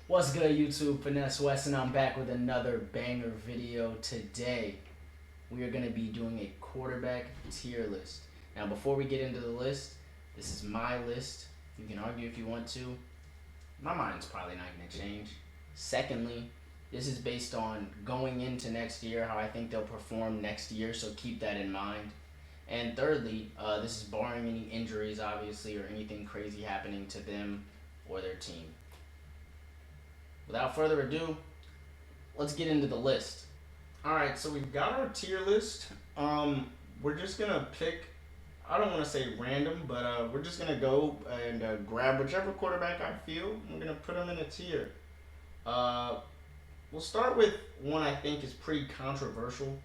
What's good, YouTube? Finesse West, and I'm back with another banger video today. We are going to be doing a quarterback tier list. Now, before we get into the list, this is my list. You can argue if you want to. My mind's probably not going to change. Secondly, this is based on going into next year, how I think they'll perform next year, so keep that in mind. And thirdly, this is barring any injuries, obviously, or anything crazy happening to them or their team. Without further ado, let's get into the list. All right, so we've got our tier list. We're just gonna pick. I don't want to say random, but we're just gonna go and grab whichever quarterback I feel. We're gonna put them in a tier. Uh, we'll start with one I think is pretty controversial.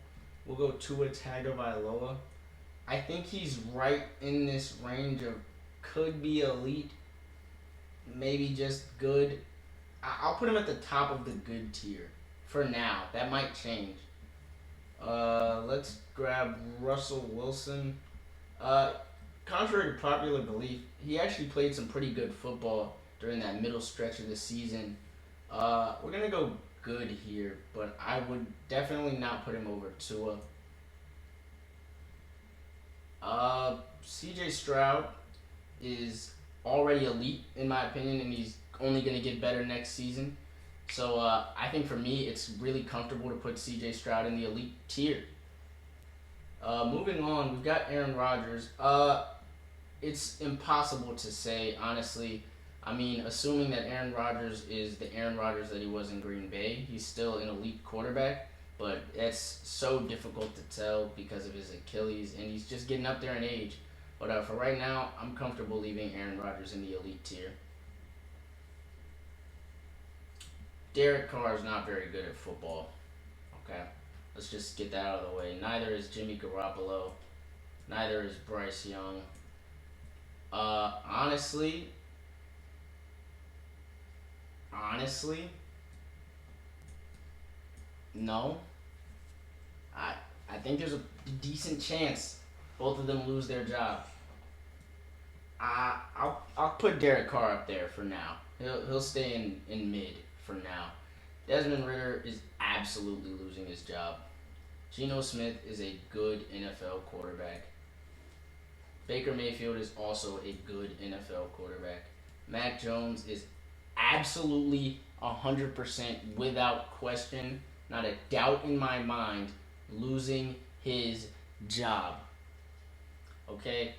We'll go Tua Tagovailoa. I think he's right in this range of could be elite, maybe just good. I'll put him at the top of the good tier for now. That might change. Let's grab Russell Wilson. Uh, Contrary to popular belief, he actually played some pretty good football during that middle stretch of the season. We're gonna go good here, but I would definitely not put him over Tua. C.J. Stroud is already elite in my opinion, and he's only going to get better next season. So I think for me, it's really comfortable to put C.J. Stroud in the elite tier. Moving on, we've got Aaron Rodgers. It's impossible to say, honestly. I mean, assuming that Aaron Rodgers is the Aaron Rodgers that he was in Green Bay, he's still an elite quarterback, but it's so difficult to tell because of his Achilles, and he's just getting up there in age. But for right now, I'm comfortable leaving Aaron Rodgers in the elite tier. Derek Carr is not very good at football. Okay, let's just get that out of the way. Neither is Jimmy Garoppolo. Neither is Bryce Young. Honestly, no. I think there's a decent chance both of them lose their job. I'll put Derek Carr up there for now. He'll stay in mid for now. Desmond Ridder is absolutely losing his job. Geno Smith is a good NFL quarterback. Baker Mayfield is also a good NFL quarterback. Mac Jones is absolutely 100% without question, not a doubt in my mind, losing his job. Okay?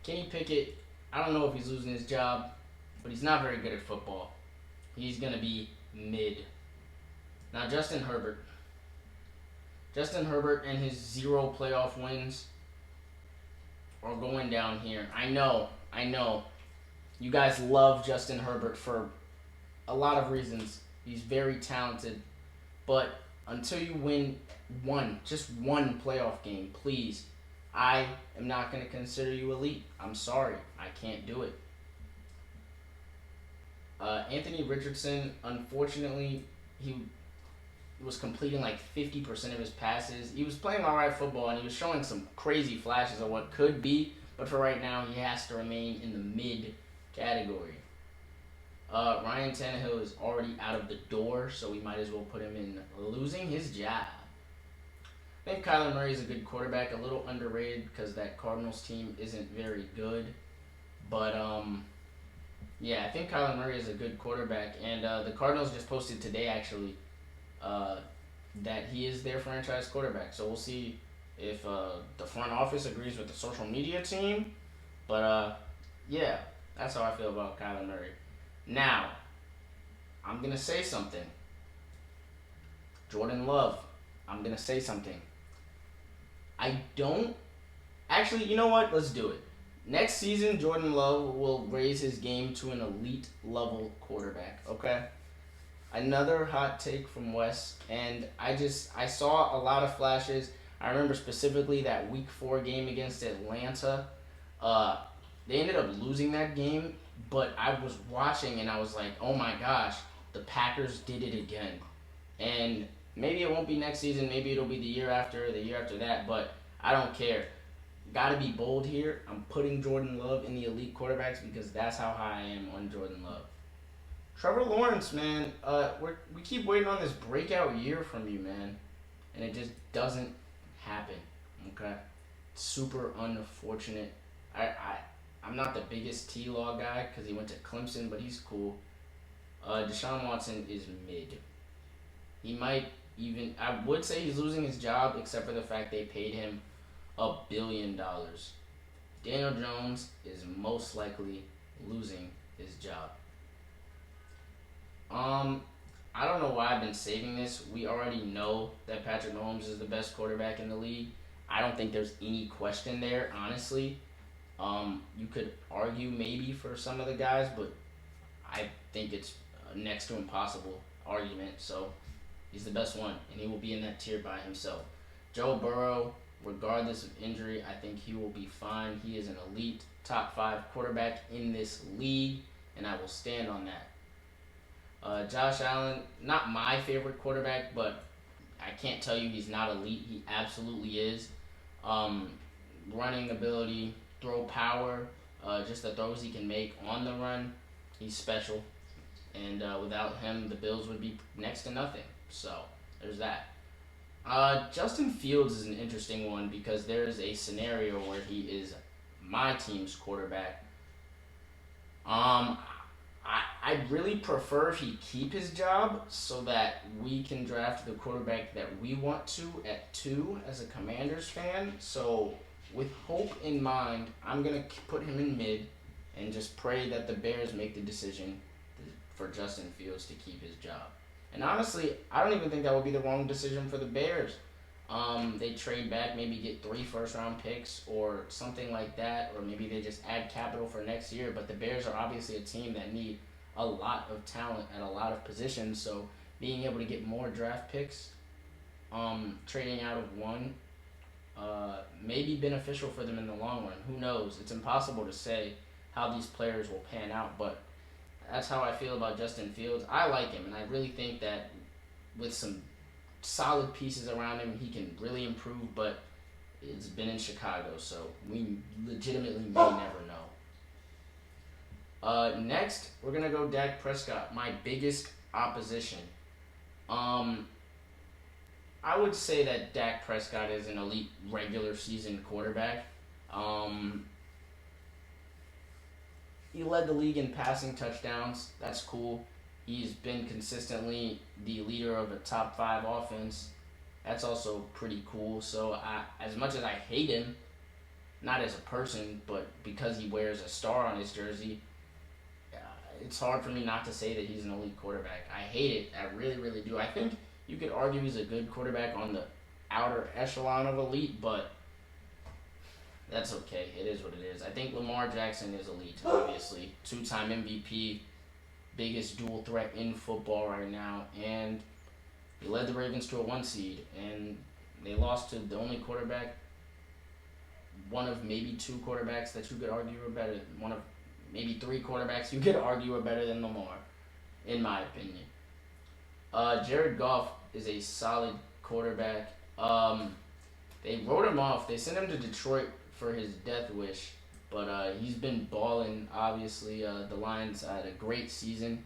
Kenny Pickett, I don't know if he's losing his job, but he's not very good at football. He's going to be mid. Now, Justin Herbert. Justin Herbert and his 0 playoff wins are going down here. I know. You guys love Justin Herbert for a lot of reasons. He's very talented. But until you win just one playoff game, please, I am not going to consider you elite. I'm sorry. I can't do it. Anthony Richardson, unfortunately, he was completing like 50% of his passes. He was playing alright football, and he was showing some crazy flashes of what could be, but for right now, he has to remain in the mid category. Ryan Tannehill is already out of the door, so we might as well put him in losing his job. I think Kyler Murray is a good quarterback, a little underrated because that Cardinals team isn't very good. But, yeah, I think Kyler Murray is a good quarterback, and the Cardinals just posted today, actually, that he is their franchise quarterback. So we'll see if the front office agrees with the social media team. But, yeah, that's how I feel about Kyler Murray. Now, I'm going to say something. Jordan Love, I'm going to say something. I don't... Actually, you know what? Let's do it. Next season, Jordan Love will raise his game to an elite level quarterback, okay? Another hot take from Wes, and I saw a lot of flashes. I remember specifically that Week 4 game against Atlanta. They ended up losing that game, but I was watching and I was like, oh my gosh, the Packers did it again. And maybe it won't be next season, maybe it'll be the year after that, but I don't care. Gotta be bold here. I'm putting Jordan Love in the elite quarterbacks because that's how high I am on Jordan Love. Trevor Lawrence, man, we keep waiting on this breakout year from you, man, and it just doesn't happen. Okay, super unfortunate. I'm not the biggest T Law guy because he went to Clemson, but he's cool. Deshaun Watson is mid. He might even. I would say he's losing his job, except for the fact they paid him $1 billion. Daniel Jones is most likely losing his job. Um, I don't know why I've been saving this. We already know that Patrick Mahomes is the best quarterback in the league. I don't think there's any question there, honestly. You could argue maybe for some of the guys, but I think it's a next to impossible argument. So he's the best one, and he will be in that tier by himself. Joe Burrow, regardless of injury, I think he will be fine. He is an elite top five quarterback in this league, and I will stand on that. Josh Allen, not my favorite quarterback, but I can't tell you he's not elite. He absolutely is. Um, Running ability, throw power, just the throws he can make on the run, he's special. And without him, the Bills would be next to nothing. So there's that. Justin Fields is an interesting one because there's a scenario where he is my team's quarterback. Um, I'd really prefer he keep his job so that we can draft the quarterback that we want to at 2 as a Commanders fan. So, with hope in mind, I'm going to put him in mid and just pray that the Bears make the decision for Justin Fields to keep his job. And honestly, I don't even think that would be the wrong decision for the Bears. They trade back, maybe get 3 first-round picks or something like that, or maybe they just add capital for next year. But the Bears are obviously a team that need a lot of talent at a lot of positions, so being able to get more draft picks, trading out of one, may be beneficial for them in the long run. Who knows? It's impossible to say how these players will pan out, but that's how I feel about Justin Fields. I like him, and I really think that with some solid pieces around him, he can really improve, but it's been in Chicago, so we legitimately may never know. Next, we're going to go Dak Prescott, my biggest opposition. I would say that Dak Prescott is an elite regular season quarterback. He led the league in passing touchdowns. That's cool. He's been consistently the leader of a top 5 offense. That's also pretty cool. So, as much as I hate him, not as a person, but because he wears a star on his jersey, it's hard for me not to say that he's an elite quarterback. I hate it. I really, really do. I think you could argue he's a good quarterback on the outer echelon of elite, but that's okay. It is what it is. I think Lamar Jackson is elite, obviously. 2-time MVP, biggest dual threat in football right now, and he led the Ravens to a 1 seed, and they lost to the only quarterback, one of maybe 2 quarterbacks that you could argue are better, one of maybe 3 quarterbacks you could argue are better than Lamar, in my opinion. Jared Goff is a solid quarterback. They wrote him off. They sent him to Detroit for his death wish, but he's been balling. Obviously, the Lions had a great season.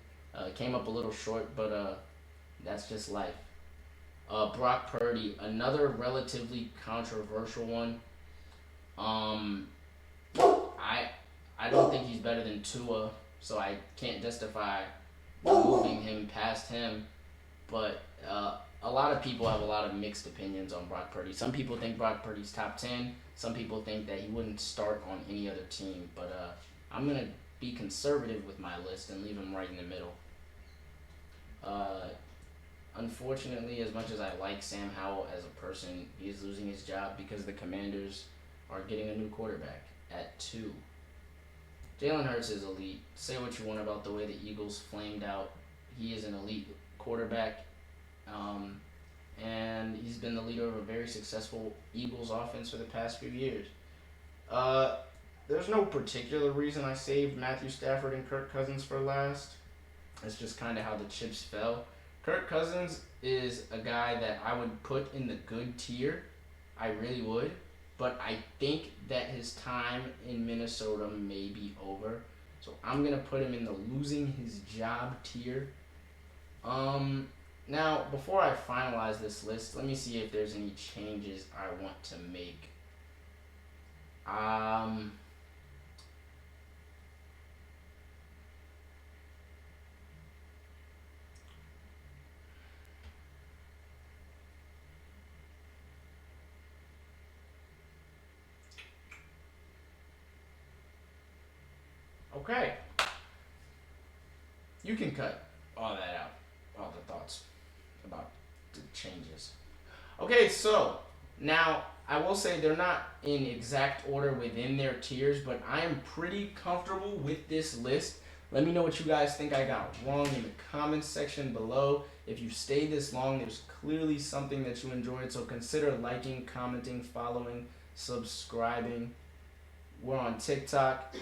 Came up a little short, but that's just life. Brock Purdy, another relatively controversial one. I I don't think he's better than Tua, so I can't justify moving him past him. But a lot of people have a lot of mixed opinions on Brock Purdy. Some people think Brock Purdy's top 10. Some people think that he wouldn't start on any other team. But I'm going to be conservative with my list and leave him right in the middle. Unfortunately, as much as I like Sam Howell as a person, he is losing his job because the Commanders are getting a new quarterback at 2. Jalen Hurts is elite. Say what you want about the way the Eagles flamed out. He is an elite quarterback. And he's been the leader of a very successful Eagles offense for the past few years. There's no particular reason I saved Matthew Stafford and Kirk Cousins for last. It's just kind of how the chips fell. Kirk Cousins is a guy that I would put in the good tier. I really would. But I think that his time in Minnesota may be over. So I'm gonna put him in the losing his job tier. Now before I finalize this list, let me see if there's any changes I want to make. Um, okay. You can cut all that out, all the thoughts about the changes. Okay, so now I will say they're not in exact order within their tiers, but I am pretty comfortable with this list. Let me know what you guys think I got wrong in the comments section below. If you stayed this long, there's clearly something that you enjoyed, so consider liking, commenting, following, subscribing. We're on TikTok.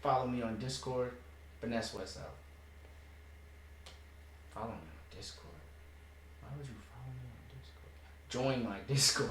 Follow me on Discord. Finesse West out. Follow me on Discord. Why would you follow me on Discord? Join my Discord.